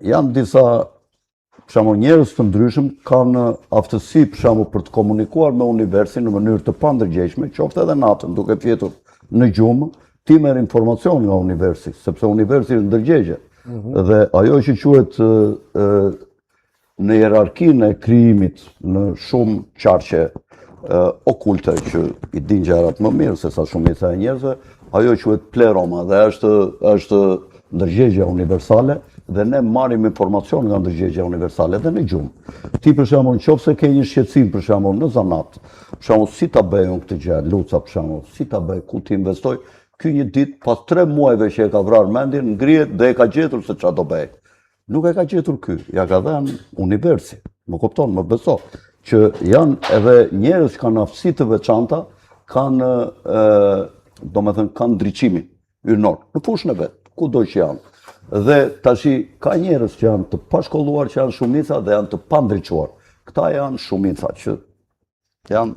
janë disa njerëz të ndryshëm kanë aftësi për të komunikuar me universin në mënyrë të pandërgjegjshme, qoftë edhe natën, duke fjetur në gjumë, ti merr informacion nga universi, sepse universi është ndërgjegje. Dhe ajo që quhet në hierarkinë e krijimit në shumë qarqe okulte që i din gjërat më mirë se sa shumica e njerëzve, ajo quhet pleroma dhe është ndërgjegja universale dhe ne marrim informacion nga ndërgjegja universale dhe në gjumë. Ti për shembull, nëse ke një shqetësim për shembull në zanat, për shembull si ta bëj unë këtë gjë, luca për shembull, si ta bëj, ku ti investoj, ky një ditë pas 3 muajve që e ka vrarë mendjen, ngrihet dhe e ka gjetur se çfarë do bëj. Nuk e ka gjetur ky, ja ka dhënë universi. Më kupton, më beso që janë edhe njerëz që kanë aftësi të veçanta, kanë domethënë kanë ndriçimin ynor në fushën e vet, kudo që janë. Dhe tashi ka njerëz që janë të pashkolluar, që janë shumica dhe janë të pandriçuar. Këta janë shumica që janë